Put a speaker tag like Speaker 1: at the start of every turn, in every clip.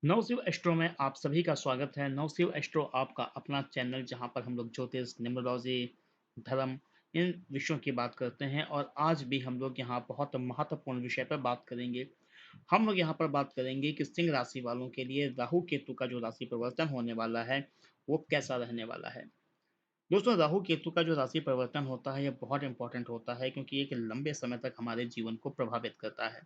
Speaker 1: नवशिव astro में आप सभी का स्वागत है। नवशिव एस्ट्रो आपका अपना चैनल जहां पर हम लोग ज्योतिष, न्यूमरोलॉजी, धर्म इन विषयों की बात करते हैं और आज भी हम लोग यहाँ बहुत महत्वपूर्ण विषय पर बात करेंगे। हम लोग यहाँ पर बात करेंगे कि सिंह राशि वालों के लिए राहु केतु का जो राशि परिवर्तन होने वाला है वो कैसा रहने वाला है। दोस्तों, राहु केतु का जो राशि परिवर्तन होता है, ये बहुत इंपॉर्टेंट होता है क्योंकि एक लंबे समय तक हमारे जीवन को प्रभावित करता है।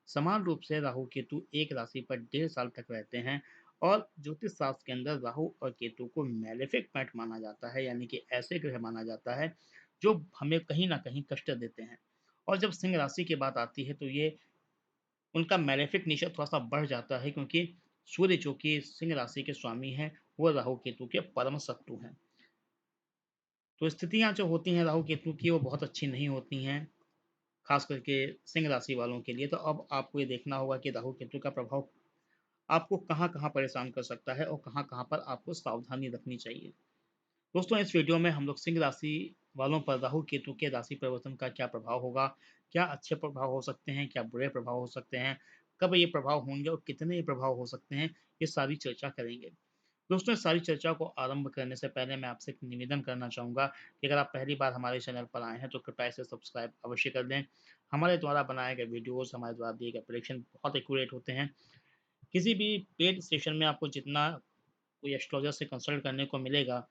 Speaker 1: समान रूप से राहु केतु एक राशि पर 1.5 साल तक रहते हैं और ज्योतिष शास्त्र के अंदर राहु और केतु को मैलेफिक पॉइंट माना जाता है, यानी कि ऐसे ग्रह माना जाता है जो हमें कहीं ना कहीं कष्ट देते हैं। और जब सिंह राशि की बात आती है तो ये उनका मैलेफिक नेचर थोड़ा सा बढ़ जाता है क्योंकि सूर्य जो कि सिंह राशि के स्वामी हैं वो राहु केतु के परम शत्रु हैं। तो स्थितियाँ जो होती हैं राहु केतु की वो बहुत अच्छी नहीं होती हैं, खास करके सिंह राशि वालों के लिए। तो अब आपको ये देखना होगा कि राहु केतु का प्रभाव आपको कहाँ-कहाँ परेशान कर सकता है और कहाँ-कहाँ पर आपको सावधानी रखनी चाहिए। दोस्तों, इस वीडियो में हम लोग सिंह राशि वालों पर राहु केतु के राशि परिवर्तन का क्या प्रभाव होगा, क्या अच्छे प्रभाव हो सकते हैं, क्या बुरे प्रभाव हो सकते हैं, कब ये प्रभाव होंगे और कितने ये प्रभाव हो सकते हैं, ये सारी चर्चा करेंगे। दोस्तों, इस सारी चर्चा को आरंभ करने से पहले मैं आपसे एक निवेदन करना चाहूँगा कि अगर आप पहली बार हमारे चैनल पर आए हैं तो कृपया इसे सब्सक्राइब अवश्य कर लें। हमारे द्वारा बनाए गए वीडियोज़, हमारे द्वारा दिए गए प्रेडिक्शन बहुत एक्यूरेट होते हैं। किसी भी पेड सेशन में आपको जितना कोई एस्ट्रोलॉजर से कंसल्ट करने को मिलेगा,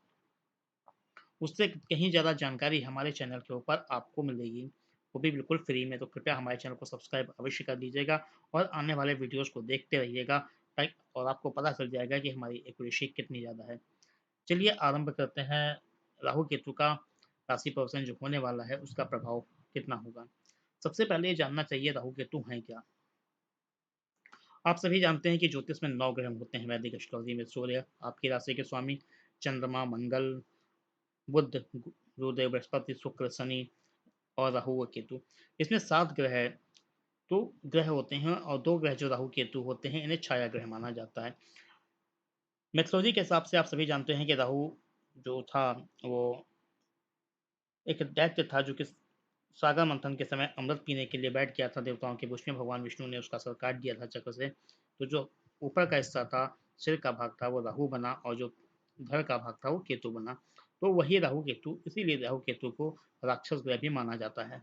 Speaker 1: उससे कहीं ज़्यादा जानकारी हमारे चैनल के ऊपर आपको मिलेगी, वो भी बिल्कुल फ्री में। तो कृपया हमारे चैनल को सब्सक्राइब अवश्य कर दीजिएगा और आने वाले वीडियोज़ को देखते रहिएगा, ताकि और आपको पता चल जाएगा कि हमारी एक्यूरेसी कितनी ज़्यादा है। चलिए आरंभ करते हैं। राहु केतु का राशि परिवर्तन जो होने वाला है उसका प्रभाव कितना होगा। सबसे पहले ये जानना चाहिए राहु केतु हैं क्या। आप सभी जानते हैं कि ज्योतिष में 9 ग्रह होते हैं। वैदिक एस्ट्रोलॉजी में सूर्य आपकी राशि के स्वामी, चंद्रमा, मंगल, बुध, गुरुदेव, बृहस्पति, शुक्र, शनि और राहु व केतु। इसमें 7 ग्रह है। तो ग्रह होते हैं और 2 ग्रह जो राहु केतु होते हैं इन्हें छाया ग्रह माना जाता है। मैथोलॉजी के हिसाब से आप सभी जानते हैं कि राहु जो था वो एक दैत्य था जो कि सागर मंथन के समय अमृत पीने के लिए बैठ गया था देवताओं के बुश में। भगवान विष्णु ने उसका सर काट दिया था चक्र से। तो जो ऊपर का हिस्सा था, सिर का भाग था, वो राहु बना और जो धड़ का भाग था वो केतु बना। तो वही राहु केतु, इसीलिए राहु केतु को राक्षस ग्रह भी माना जाता है।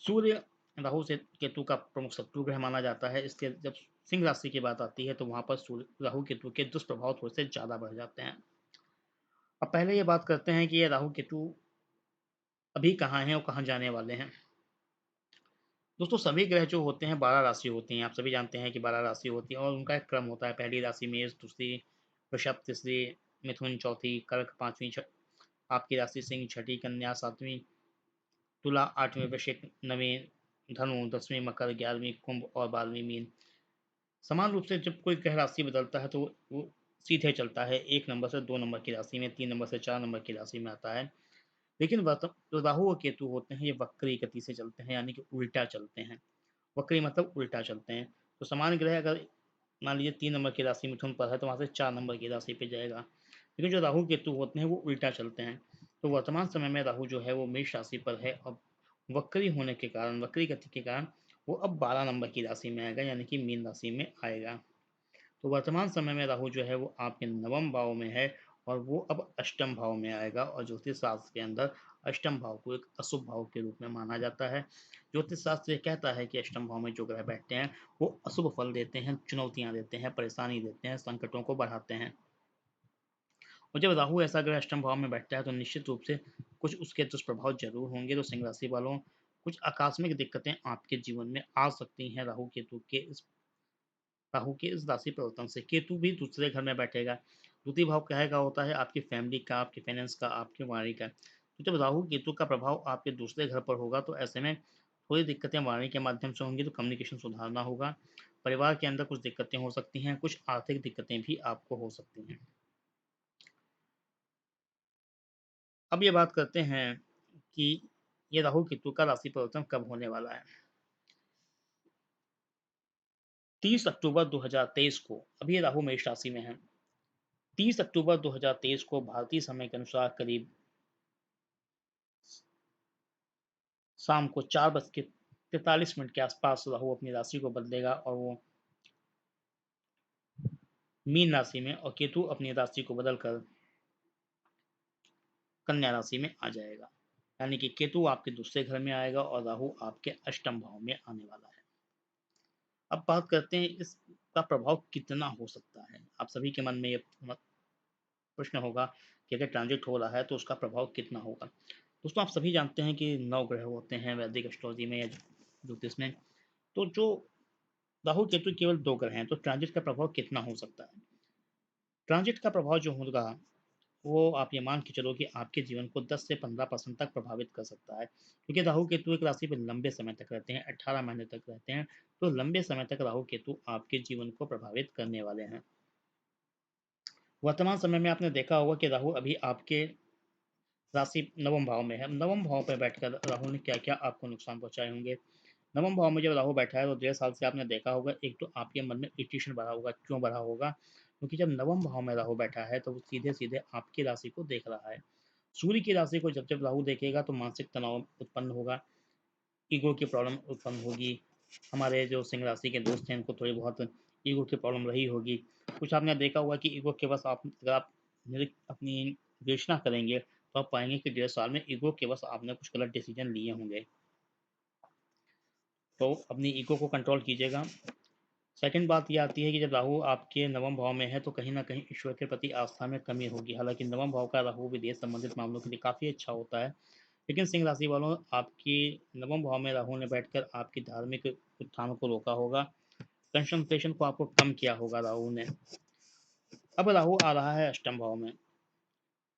Speaker 1: सूर्य राहु से केतु का प्रमुख शत्रु ग्रह माना जाता है। इसके जब सिंह राशि की बात आती है तो वहां पर सूर्य राहु केतु के दुष्प्रभाव थोड़े से ज्यादा बढ़ जाते हैं। अब पहले ये बात करते हैं कि ये राहु केतु अभी कहाँ हैं और कहाँ जाने वाले हैं। दोस्तों, सभी ग्रह जो होते हैं 12 राशि होती हैं। आप सभी जानते हैं कि 12 राशि होती हैं और उनका एक क्रम होता है। पहली राशि मेष, दूसरी वृषभ, तीसरी मिथुन, चौथी कर्क, पांचवी आपकी राशि सिंह, छठी कन्या, सातवीं तुला, आठवीं वृश्चिक, नवीं धनु, 10वीं मकर, 11वीं कुंभ और 12वीं मीन। समान रूप से जब कोई ग्रह राशि बदलता है तो वो सीधे चलता है, 1 नंबर से 2 नंबर की राशि में, 3 नंबर से 4 नंबर की राशि में आता है। लेकिन जो राहु और केतु होते हैं ये वक्री गति से चलते हैं, यानी कि उल्टा चलते हैं। वक्री मतलब उल्टा चलते हैं। तो समान ग्रह अगर मान लीजिए 3 नंबर की राशि मिथुन पर है तो वहां से 4 नंबर की राशि पे जाएगा। लेकिन जो राहु केतु होते हैं वो उल्टा चलते हैं। तो वर्तमान समय में राहु जो है वो मेष राशि पर है और वक्री होने के कारण, वक्री गति के कारण वो अब 12 नंबर की राशि में आएगा, यानी कि मीन राशि में आएगा। तो वर्तमान समय में राहु जो है वो आपके नवम भाव में है और वो अब अष्टम भाव में आएगा। और ज्योतिष शास्त्र के अंदर अष्टम भाव को एक अशुभ भाव के रूप में माना जाता है। ज्योतिष शास्त्र ये कहता है कि अष्टम भाव में जो ग्रह बैठते हैं वो अशुभ फल देते हैं, चुनौतियां देते हैं, परेशानी देते हैं, संकटों को बढ़ाते हैं। और जब राहु ऐसा ग्रह अष्टम भाव में बैठता है तो निश्चित रूप से कुछ उसके दुष्प्रभाव जरूर होंगे। तो सिंह राशि वालों, कुछ आकस्मिक दिक्कतें आपके जीवन में आ सकती हैं राहु के इस राशि परिवर्तन से। केतु भी दूसरे घर में बैठेगा। द्वितीय भाव कहेगा होता है आपकी फैमिली का, आपके फाइनेंस का, आपके वाणी का। तो जब राहु केतु का प्रभाव आपके दूसरे घर पर होगा तो ऐसे में थोड़ी दिक्कतें वाणी के माध्यम से होंगी। तो कम्युनिकेशन सुधारना होगा। परिवार के अंदर कुछ दिक्कतें हो सकती हैं, कुछ आर्थिक दिक्कतें भी आपको हो सकती हैं। अब ये बात करते हैं कि ये राहु केतु का राशि परिवर्तन कब होने वाला है। 30 अक्टूबर 2023 को, अभी ये राहु मेष राशि में है। 30 अक्टूबर 2023 को भारतीय समय के अनुसार करीब शाम को 4:43 के आसपास राहु अपनी राशि को बदलेगा और वो मीन राशि में और केतु अपनी राशि को बदलकर कन्या राशि में आ जाएगा। यानी कि केतु आपके दूसरे घर में आएगा और राहु आपके अष्टम भाव में आने वाला है। अब बात करते हैं इसका प्रभाव कितना हो सकता है। आप सभी के मन में ये प्रश्न होगा कि अगर ट्रांजिट हो रहा है तो उसका प्रभाव कितना होगा। दोस्तों, आप सभी जानते हैं कि 9 ग्रह होते हैं वैदिक एस्ट्रोलॉजी में या ज्योतिष में। तो जो राहु केतु केवल 2 ग्रह हैं, तो ट्रांजिट का प्रभाव कितना हो सकता है। ट्रांजिट का प्रभाव जो होगा वो आप ये मान के चलो कि आपके जीवन को 10 से 15% तक प्रभावित कर सकता है, क्योंकि राहु केतु एक राशि पर लंबे समय तक रहते हैं, 18 महीने तक रहते हैं। तो लंबे समय तक राहु केतु आपके जीवन को प्रभावित करने वाले हैं। वर्तमान समय में आपने देखा होगा कि राहु अभी आपके राशि नवम भाव में है। नवम भाव पर बैठकर राहु ने क्या क्या आपको नुकसान पहुंचाए होंगे। नवम भाव में जब राहु बैठा है तो 1.5 साल से आपने देखा होगा, एक तो आपके मन में इरिटेशन बढ़ा होगा। क्यों बढ़ा होगा? क्योंकि जब नवम भाव में राहु बैठा है तो वो सीधे सीधे आपकी राशि को देख रहा है। सूर्य की राशि को जब जब राहु देखेगा तो मानसिक तनाव उत्पन्न होगा, ईगो की प्रॉब्लम उत्पन्न होगी। हमारे जो सिंह राशि के दोस्त हैं उनको थोड़ी बहुत ईगो की प्रॉब्लम रही होगी। कुछ आपने देखा होगा कि ईगो के बस आप अगर आप अपनी विवेचना करेंगे तो आप पाएंगे कि 1.5 साल में ईगो के बस आपने कुछ गलत डिसीजन लिए होंगे। तो अपनी ईगो को कंट्रोल कीजिएगा। सेकंड बात ये आती है कि जब राहु आपके नवम भाव में है तो कहीं ना कहीं ईश्वर के प्रति आस्था में कमी होगी। हालांकि नवम भाव का राहु विदेश संबंधित मामलों के लिए काफ़ी अच्छा होता है, लेकिन सिंह राशि वालों, आपकी नवम भाव में राहु ने बैठकर आपकी धार्मिक उत्थान को रोका होगा, कंसंट्रेशन को आपको कम किया होगा राहु ने। अब राहु आ रहा है अष्टम भाव में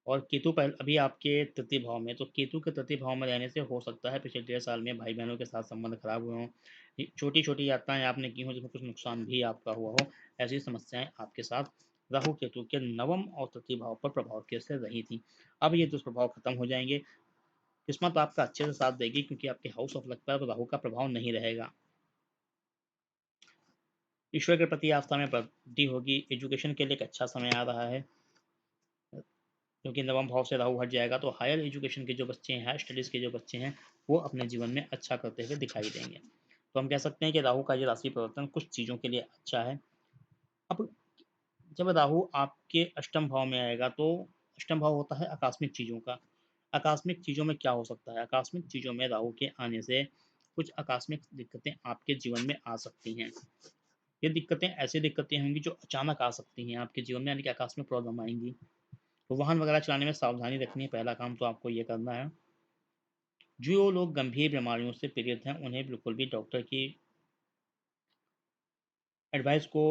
Speaker 1: और केतु पहले अभी आपके तृतीय भाव में। तो केतु के तृतीय भाव में रहने से हो सकता है पिछले 1.5 साल में भाई बहनों के साथ संबंध खराब हुए हों, छोटी छोटी यात्राएं आपने की हों जिसमें कुछ नुकसान भी आपका हुआ हो। ऐसी समस्याएं आपके साथ राहु केतु के नवम और तृतीय भाव पर प्रभाव के से रही थी। अब ये दुष्प्रभाव खत्म हो जाएंगे। किस्मत आपका अच्छे से साथ देगी क्योंकि आपके हाउस ऑफ लक पर राहु का प्रभाव नहीं रहेगा। ईश्वर के प्रति आस्था में वृद्धि होगी। एजुकेशन के लिए एक अच्छा समय आ रहा है क्योंकि नवम भाव से राहु हट जाएगा तो हायर एजुकेशन के जो बच्चे हैं, हायर स्टडीज़ के जो बच्चे हैं, वो अपने जीवन में अच्छा करते हुए दिखाई देंगे। तो हम कह सकते हैं कि राहु का ये राशि परिवर्तन कुछ चीज़ों के लिए अच्छा है। अब जब राहु आपके अष्टम भाव में आएगा तो अष्टम भाव होता है आकस्मिक चीज़ों का। आकस्मिक चीज़ों में क्या हो सकता है? आकस्मिक चीज़ों में राहु के आने से कुछ आकस्मिक दिक्कतें आपके जीवन में आ सकती हैं। ये दिक्कतें ऐसी दिक्कतें होंगी जो अचानक आ सकती हैं आपके जीवन में, यानी कि आकस्मिक प्रॉब्लम आएंगी। तो वाहन वगैरह चलाने में सावधानी रखनी है, पहला काम तो आपको ये करना है। जो लोग गंभीर बीमारियों से पीड़ित हैं उन्हें बिल्कुल भी डॉक्टर की एडवाइस को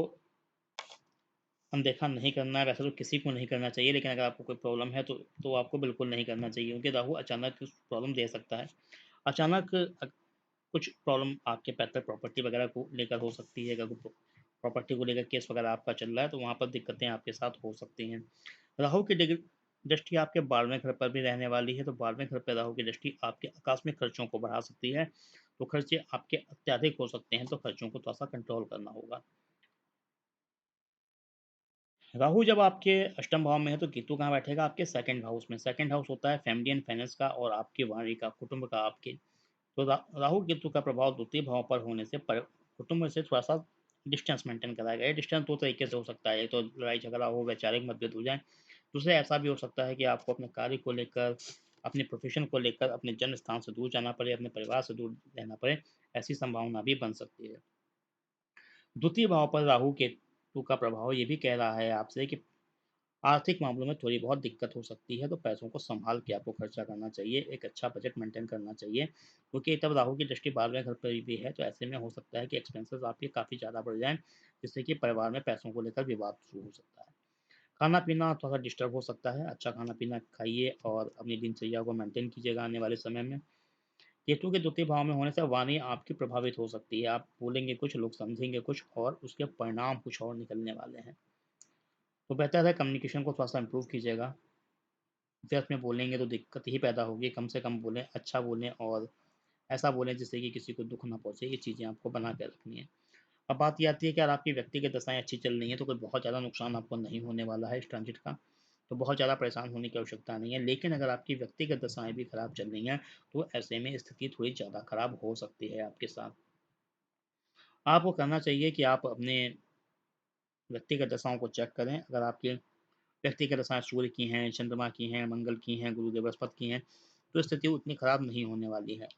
Speaker 1: अनदेखा नहीं करना है। वैसे तो किसी को नहीं करना चाहिए, लेकिन अगर आपको कोई प्रॉब्लम है तो आपको बिल्कुल नहीं करना चाहिए, क्योंकि राहु अचानक प्रॉब्लम दे सकता है। अचानक कुछ प्रॉब्लम आपके पैतृक प्रॉपर्टी वगैरह को लेकर हो सकती है। अगर प्रॉपर्टी को लेकर केस वगैरह आपका चल रहा है तो वहाँ पर दिक्कतें आपके साथ हो सकती हैं। राहु की दृष्टि आपके 12वें घर पर भी रहने वाली है, तो 12वें घर पर राहु की दृष्टि आपके आकस्मिक खर्चों को बढ़ा सकती है। तो खर्चे आपके अत्याधिक हो सकते हैं, तो खर्चों को थोड़ा सा कंट्रोल करना होगा। राहु जब आपके अष्टम भाव में है तो केतु कहाँ बैठेगा? आपके सेकंड हाउस में। सेकंड हाउस होता है फैमिली एंड फाइनेंस का और आपकी वाणी का, कुटुंब का आपके। तो राहु केतु का प्रभाव द्वितीय भाव पर होने से कुटुंब से थोड़ा सा डिस्टेंस मेंटेन कराएगा। ये डिस्टेंस दो तरीके से हो सकता है, तो लड़ाई झगड़ा हो, वैचारिक मतभेद हो जाए। दूसरे ऐसा भी हो सकता है कि आपको अपने कार्य को लेकर, अपने प्रोफेशन को लेकर अपने जन्म स्थान से दूर जाना पड़े, अपने परिवार से दूर रहना पड़े। ऐसी संभावना भी बन सकती है। द्वितीय भाव पर राहु केतु का प्रभाव ये भी कह रहा है आपसे कि आर्थिक मामलों में थोड़ी बहुत दिक्कत हो सकती है, तो पैसों को संभाल के आपको खर्चा करना चाहिए, एक अच्छा बजट मेंटेन करना चाहिए, क्योंकि तब राहु की दृष्टि 12वें घर पर भी है। तो ऐसे में हो सकता है कि एक्सपेंसेस आपके काफ़ी ज़्यादा बढ़ जाएं, जिससे कि परिवार में पैसों को लेकर विवाद शुरू हो सकता है। खाना पीना थोड़ा सा डिस्टर्ब हो सकता है। अच्छा खाना पीना खाइए और अपनी दिनचर्या को मेंटेन कीजिएगा आने वाले समय में। केतु के द्वितीय भाव में होने से वाणी आपकी प्रभावित हो सकती है। आप बोलेंगे कुछ, लोग समझेंगे कुछ और उसके परिणाम कुछ और निकलने वाले हैं। तो बेहतर है कम्युनिकेशन को थोड़ा सा इम्प्रूव कीजिएगा। व्यर्थ में बोलेंगे तो दिक्कत ही पैदा होगी। कम से कम बोलें, अच्छा बोलें और ऐसा बोलें जिससे कि किसी को दुख ना पहुंचे। ये चीज़ें आपको बना के रखनी है। अब बात ये आती है कि अगर आपकी व्यक्तिगत दशाएं अच्छी चल रही हैं तो कोई बहुत ज़्यादा नुकसान आपको नहीं होने वाला है इस ट्रांजिट का। तो बहुत ज़्यादा परेशान होने की आवश्यकता नहीं है। लेकिन अगर आपकी व्यक्तिगत दशाएं भी खराब चल रही हैं तो ऐसे में स्थिति थोड़ी ज़्यादा खराब हो सकती है आपके साथ। आपको करना चाहिए कि आप अपने व्यक्तिगत दशाओं को चेक करें। अगर आपके व्यक्तिगत दशाएँ सूर्य की हैं, चंद्रमा की हैं, मंगल की हैं, गुरुदेव बृहस्पति की हैं, तो स्थिति उतनी खराब नहीं होने वाली है।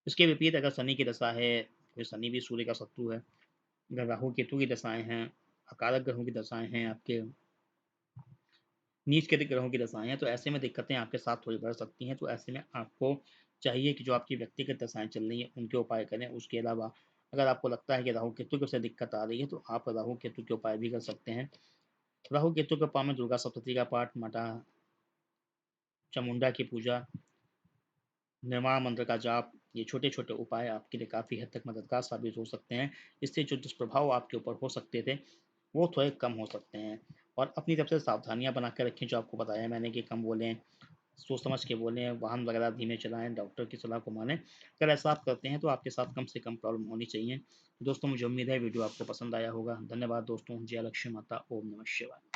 Speaker 1: इसके विपरीत अगर शनि की दशा है, तो शनि भी सूर्य का शत्रु है। अगर राहु केतु की दशाएँ हैं, अकारक ग्रहों की दशाएँ हैं, आपके नीच के ग्रहों की दशाएँ हैं, तो ऐसे में दिक्कतें आपके साथ थोड़ी बढ़ सकती हैं। तो ऐसे में आपको चाहिए कि जो आपकी व्यक्तिगत दशाएँ चल रही हैं, उनके उपाय करें। उसके अलावा अगर आपको लगता है कि राहु केतु की वजह से दिक्कत आ रही है, तो आप राहु केतु के उपाय भी कर सकते हैं। राहु केतु के उपाय में दुर्गा सप्तशती का पाठ, माता चामुंडा की पूजा, निर्वाण मंत्र का जाप, ये छोटे-छोटे उपाय आपके लिए काफ़ी हद तक मददगार साबित हो सकते हैं। इससे जो दुष्प्रभाव आपके ऊपर हो सकते थे, वो थोड़े कम हो सकते हैं। और अपनी तरफ से सावधानियाँ बना के रखें, जो आपको बताया मैंने कि कम बोलें, सोच समझ के बोलें, वाहन वगैरह धीमे चलाएँ, डॉक्टर की सलाह को मानें। अगर ऐसा आप करते हैं तो आपके साथ कम से कम प्रॉब्लम होनी चाहिए। दोस्तों, मुझे उम्मीद है वीडियो आपको पसंद आया होगा। धन्यवाद दोस्तों। जय लक्ष्मी माता। ओम नमः शिवाय।